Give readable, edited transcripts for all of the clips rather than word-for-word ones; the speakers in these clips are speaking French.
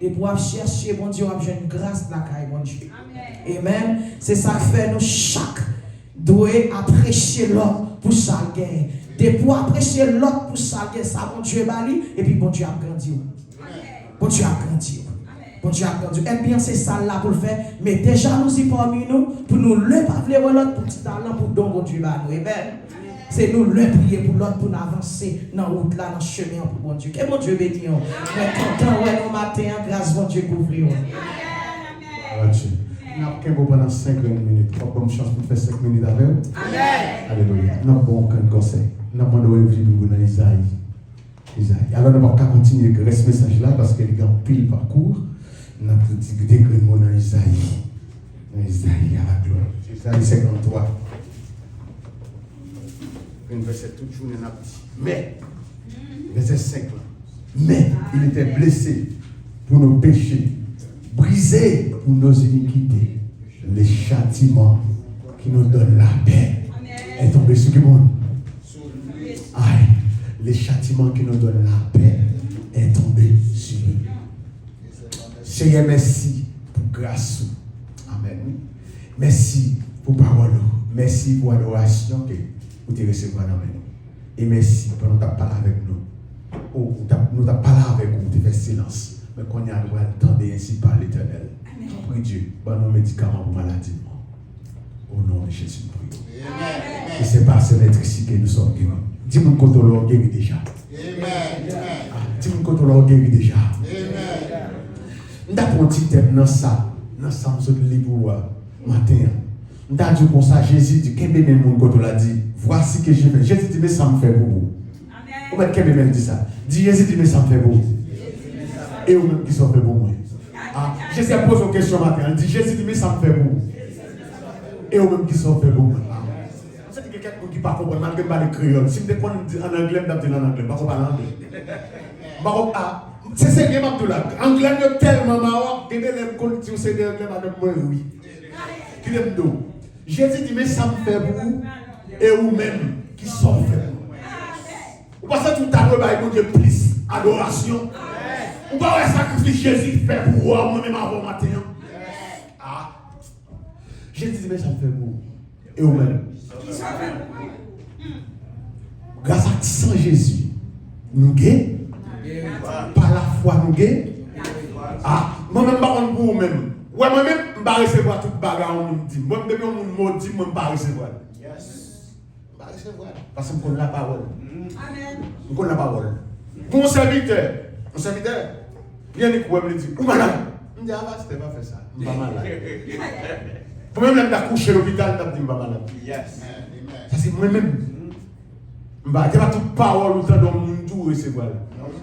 Et pour chercher, bon Dieu, j'ai une grâce de la caille, bon Dieu. Amen. C'est ça que fait nous chaque doit apprécier l'autre pour sa guerre. Et pour apprécier l'autre pour sa guerre, ça, bon Dieu, bali, et puis bon Dieu a grandi. Bon Dieu a grandi. Bon Dieu a grandi. Eh bien, c'est ça là pour le faire. Mais déjà, jalousie parmi nous, pour nous le parler l'autre, pour petit talent, pour don, bon Dieu, bah nous. Amen. C'est nous le prier pour l'autre, pour nous avancer dans la route là, dans le chemin pour bon Dieu. Que bon Dieu bénisse. Mais content, ouais, nous matin, grâce bon Dieu couvrir. Nous avons pendant 5 minutes. Trois bonnes chances pour faire 5 minutes avec vous. Amen. Alléluia. Nous avons aucun conseil. Nous avons demandé de dans Isaïe. Alors, nous allons continuer avec ce message-là parce qu'il y a un pile parcours. Nous avons dit que des mots dans Isaïe. Dans Isaïe, à la gloire. Isaïe 53. Une verset toute journée n'a dit. Mais, verset 5 là. Mais il était blessé pour nos péchés, brisé pour nos iniquités. Les châtiments qui nous donnent la paix est tombé sur le monde. Aïe, les châtiments qui nous donnent la paix est tombé sur lui. Seigneur, merci pour grâce. Amen. Merci pour parole. Merci pour l'adoration que vous avez reçu dans nous. Et merci pour nous parler avec nous. Nous avons parlé avec vous, vous avez fait silence. Mais qu'on y a droit d'entendre ainsi par l'Éternel. Prie Dieu, bon nos médicaments pour maladie. Au nom de Jésus, nous prions. Et c'est par ce maître ici que nous sommes guéris. Dis-moi quand on l'a guéri déjà. Dis-moi quand on l'a guéri déjà. Nous avons un petit thème dans ça. Dans ça, nous sommes libres matin. Nous avons dit comme ça, Jésus dit, qu'est-ce que même quand on l'a dit, voici ce que je fais. Jésus dit, mais ça me fait pour vous. Ou bien qu'est-ce que même dit ça? Dit Jésus dit, mais ça me fait pour vous. Et vous même qui sont fait pour moi. Jésus pose une question matin. Il dit, Jésus dit, mais ça me fait pour vous. Et vous même qui sont fait pour moi. C'est quelqu'un qui ne comprend pas, malgré pas les créoles. Si vous en anglais, vous avez en anglais. Pas en anglais. C'est ce que je veux dire. Anglais est tellement marrant que les conditions c'est de l'anglais avec moi, oui. Qui l'aime d'eau. Jésus dit, mais ça me fait pour vous. Et vous-même qui sont fait pour vous. Vous pensez tout à l'heure, il y a plus adoration. Vous pensez que sacrifice Jésus fait pour vous, moi-même avant matin. Jésus dit, mais ça me fait pour vous. Et vous-même. Grâce à sang Jésus, nous guérissons. Par la foi, nous guérissons. Moi-même, je ne pour vous-même. Moi-même, je ne vais pas recevoir toute bagarre. Moi-même, je ne vais pas recevoir. Je ne vais pas recevoir. Parce que je connais la parole. Je connais la parole. Mon serviteur, viens et quoi me dit, ou malade. Je me dis, ah, c'était pas fait ça. Je ne suis pas malade. Pour même, je couché à l'hôpital, je me dis, je ne suis pas malade. Ça, c'est moi-même. Je ne vais pas toute parole ou dans mon tout recevoir.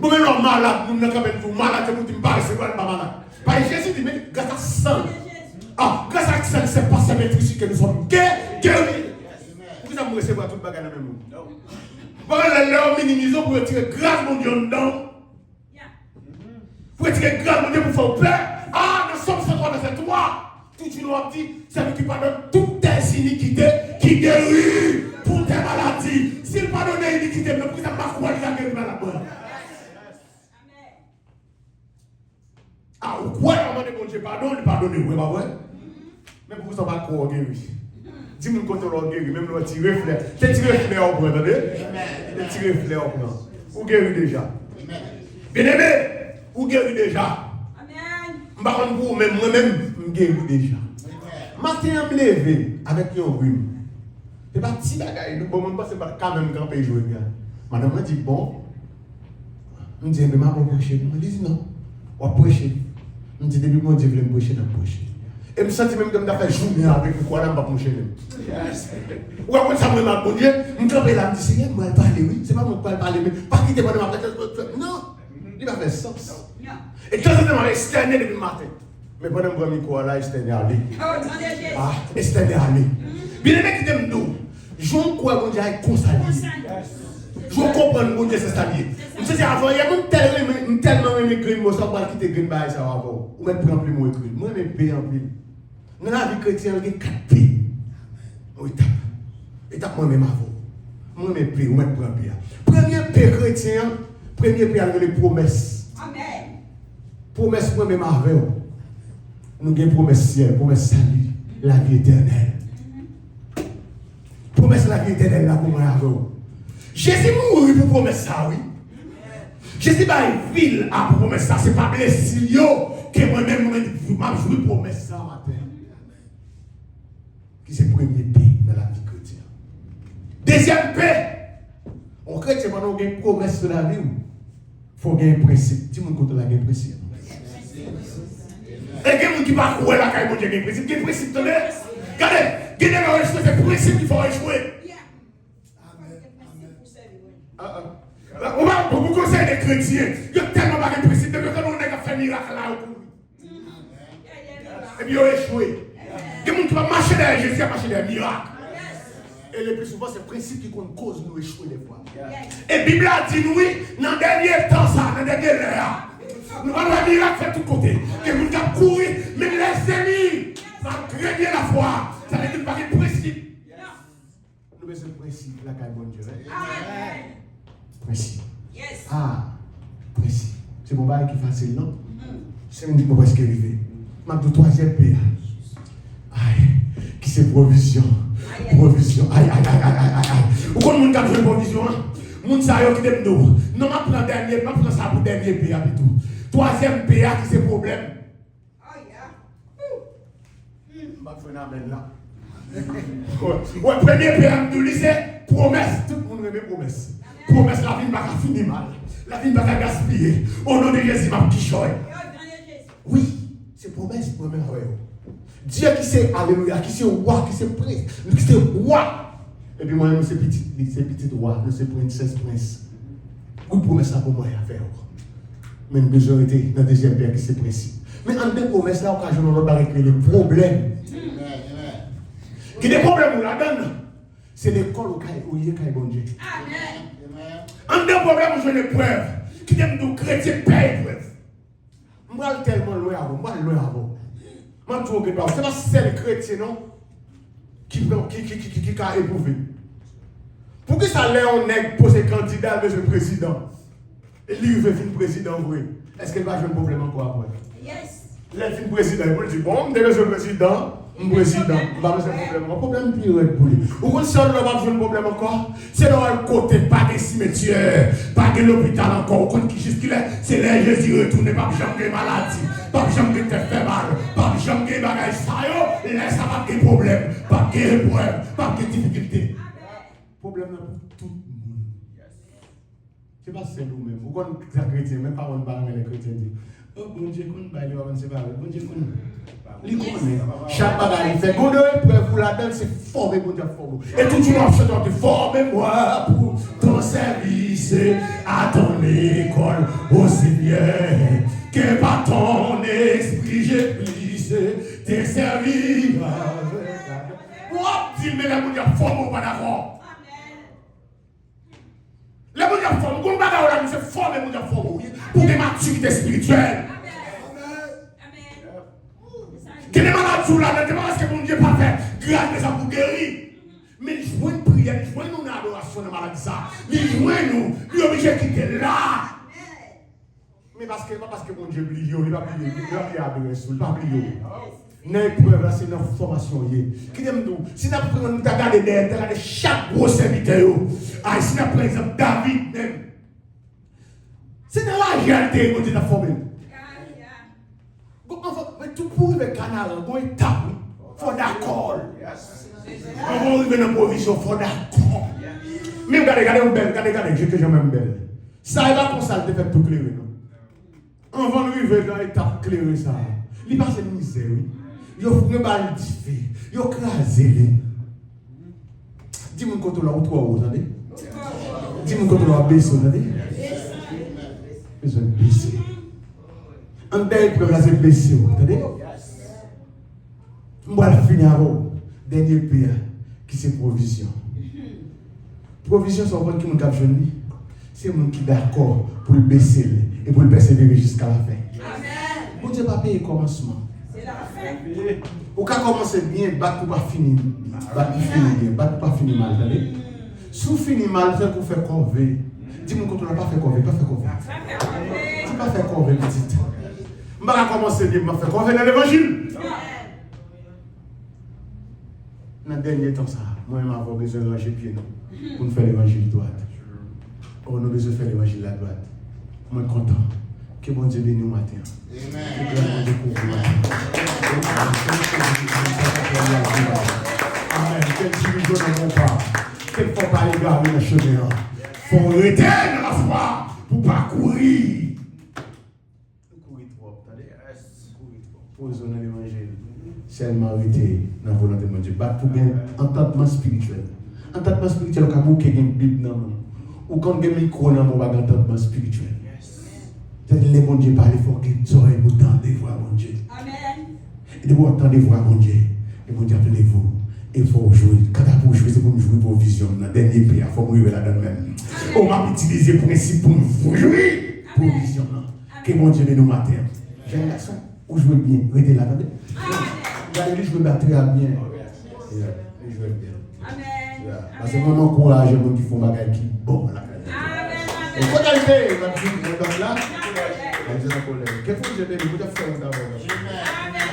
Pour même, je malade, je ne suis pas malade, je ne suis pas recevoir, je ne suis pas malade. Parce que Jésus dit, mais grâce à sang. Grâce à sang, c'est pas sa maîtrise que nous sommes guéris. Pourquoi ça me recevoir toute bagarre dans le même monde? Pour les minimisons pour retirer grâce mon Dieu dedans. Pour retirer grâce mon Dieu pour faire peur. Dans Somme 103, verset 3, tout le monde dit, c'est lui qui pardonne toutes tes iniquités, qui guérit pour tes maladies. S'il pardonne les iniquités, mais pourquoi ça m'a croire qu'il a guéri malade? Ouais, on m'a dit, bon Dieu, pardonne, oui, pas vrai. Mais pourquoi ça m'a croire guéri? Dis-moi quand on l'a guéri, même le petit reflet. C'est petit reflet au point, attendez? Le petit reflet au point. Vous guéri déjà. Bien-aimé, vous guéri déjà. Je ne sais pas pour vous-même, moi-même, je guéri déjà. Matin, je me levé avec un rhume. Ce n'est pas petit bagaille, bon, je ne pense pas quand même camper jouer bien. Madame m'a dit, bon, je me dis, mais je vais prêcher. Je me dis, non, on va prêcher. Je me dis, depuis que je voulais me prêcher, je vais prêcher. Et je me sens même comme je fais journée avec vous, je ne vais pas prêcher. Ou après ça, je me dis, je me camper là, je me dis, Seigneur, je vais parler, oui, c'est pas moi qui vais parler, mais pas quitter moi de ma tête. Non, il va faire sens. Et quand je me externé depuis le matin, mais pendant que je me là, externé à aller. Externé à aller. Bien aimé qui t'aime nous, je crois que Dieu est consolé. Je comprends que Dieu c'est stabilisé. Je sais avant, il y a même tellement aimé écrire, moi, ça va quitter Green Bay, ça va avant. Ou même prendre plus mon écrit. Moi, je paye en plus. Dans la vie chrétienne, il y a 4 pays. Étape moi-même avant. Moi-même paye, ou même prendre paye. Premier paix chrétien, premier paix avec les promesses. Amen. Promesse moi-même avec vous. Nous avons une promesse ciel, promesse salut, la vie éternelle. Promesse la vie éternelle là pour moi avec vous. Jésus mourit pour promesse ça, oui. Jésus va une ville à promesse ça. Ce n'est pas blessé que moi-même, je vous promesse ça matin. Qui c'est le premier paix dans la vie chrétienne. Deuxième paix. On chrétien, maintenant, on a une promesse de la vie. Il faut gagner un principe. Dis-moi quand on a un principe. Et il y a des gens qui ne peuvent pas croire la caille, il y a un principe. Il y a un principe. Regardez, il y a des principes qu'il faut échouer. Vous conseillez des chrétiens, il y a tellement de principes que quand on a fait un miracle là, et puis ils ont échoué. Il y a des gens qui vont marcher derrière Jésus, marcher derrière miracles. Et le plus souvent, c'est le principe qui cause nous échouer des fois. Et la Bible a dit, oui, dans le dernier temps, dans le dernier heure, nous allons un miracle faire tout côté. Que nous avons couru, même les ennemis, malgré bien la foi. Ça veut dire pas de principe. Nous avons ce principe, la caille bon Dieu. Principe. Principe. C'est mon bail qui est facile, non? C'est mon dit, presque arrivé. Ma troisième paix. Qui c'est provision. provision. Aïe, aïe, aïe, aïe, aïe, aïe. Ou quand moun ka besoin provision, moun sa yo qui dem nou. Non, ma prend dernier, ma prend ça pour dernier PA et tout. Troisième PA qui c'est problème. Ma frère n'amène là. Ouais, premier PA nous c'est promesse. Tout le monde aime promesse. Promesse, la vie ne va pas finir mal. La vie ne va pas gaspiller. Au nom de Jésus, ma petite choix. Oui, c'est promesse, promesse. Dieu qui c'est alléluia, qui c'est roi, qui c'est prince, qui c'est roi. Et puis moi-même, c'est petit roi, c'est princesse, prince. Vous promesse là pour moi à faire. Mais nous besoin d'être dans le deuxième père qui c'est principe. Mais en deux promesses là, occasion de nous avec les problèmes. Qui des problèmes là-dedans, c'est l'école où il y a bon Dieu. Amen. En deux problèmes, je les preuve. Qui aime nous chrétiens paye preuve. Moi, tellement loin avant. Moi, c'est pas seul chrétien, non? Qui a éprouvé. Pour que ça l'ait on est posé candidat de ce président. Et lui, il veut finir président, oui. Est-ce qu'il va jouer un problème encore après? Yes. Il est fini président. Il dit, bon, je suis président. Président, on va faire un problème pire pour lui. Ou quand on va faire un problème encore, c'est dans le côté, pas de cimetière, pas de l'hôpital encore, quand qui juste c'est là Jésus retourne, pas de jamais maladie, pas de jamais te fait mal, pas de jamais bagage ça yo, là ça va des problèmes, pas de épreuve, pas de difficulté. Problème pour tout le monde. C'est pas c'est nous-mêmes. Ou quand les chrétiens, même pas on parle les chrétiens disent, oh mon Dieu, qu'on va aller c'est pas bon Dieu qu'on chaque bagaille fait bon épreuve pour la donne, c'est former pour Dieu former. Et tout le monde se dit forme-moi pour ton service à ton école aussi bien que par ton esprit je puisse te servir. Moi, dis mais la Dieu forme pas d'accord. La Dieu forme, qu'on bagaille là, c'est former pour Dieu former pour des maturités spirituelles. Qui est malade sous la tête, parce que mon Dieu n'a pas fait grâce de ça pour guérir. Mais il joue une prière, il joue une adoration de maladie. Il joue nous, il est obligé de quitter là. Mais pas parce que mon Dieu oublie, il ne va pas plier, il va plier à adorer, il ne va pas plier. Dans l'épreuve, là, c'est une formation. Qui aime nous? Si nous regardons derrière chaque gros serviteur, si nous prenons exemple David même, c'est dans la réalité que Dieu a formé. Mais tout pour le canal, on est tabou. Il faut d'accord. On va arriver dans la provision, il faut d'accord. Mais regardez, regardez, je te jamais belle. Ça, il va comme ça, il te fait tout clairer. On va arriver dans l'étape clairer ça. Il passe une misère, oui. Il faut me bailler du feu. Il faut craser. Dis-moi quand tu l'as ou toi, vous entendez? Dis-moi quand tu l'as baissé, vous entendez? Besoin de baisser. En dernier problème, c'est blessé. Vous entendez? On va finir avant. Dernier pays qui c'est provision. Provision, c'est un point qui nous a besoin. C'est un monde qui est d'accord pour le baisser et pour le persévérer jusqu'à la fin. Amen. Mon Dieu va payer commencement. C'est la fin. Ou quand commencer bien, battre pour pas finir. Battre pour finir bien, battre pour pas finir mal. Si vous finissez mal, c'est pour faire convaincre. Dis-moi quand on n'a pas fait convaincre, pas faire convaincre. Tu pas faire convaincre, petite. Je vais commencer bien, je vais faire convaincre dans l'évangile. Dans le dernier temps, moi, je vais besoin de ranger pied pour nous faire l'évangile droite. On a besoin de faire l'évangile à droite. Je suis content. Que bon Dieu bénisse nous matin. Amen. Quel dirigeant dans mon pas. Quel faut pas égarer le chemin. Il faut arrêter dans la foi pour parcourir. Courir trop. Posons dans l'évangile. Seulement arrêter dans la volonté de mon Dieu. Battre pour bien entendement spirituel. Entendement spirituel, on a beaucoup de Bible dans nous. Ou quand on a un micro dans mon entendement spirituel. C'est-à-dire les bon Dieu parle, il faut que tu sois autant de voix, mon Dieu. Amen. Et de vous entendre voix, mon Dieu. Et mon Dieu, appelez-vous. Il faut jouer. Quand tu as joué, c'est pour me jouer pour vision. Dans le dernier pays, il faut me jouer là-dedans même. On va utiliser le principe pour me jouer pour vision. Que mon Dieu nous matin. J'ai un garçon. Vous jouez bien. Restez là, attendez. Vous allez jouer batterie à bien. Vous jouez bien. Amen. Parce que mon encourage, mon qui font bagaille qui bon là. Et quand tu arrives, tu vas te dire là. Qu'est-ce que vous avez fait d'abord? Amen.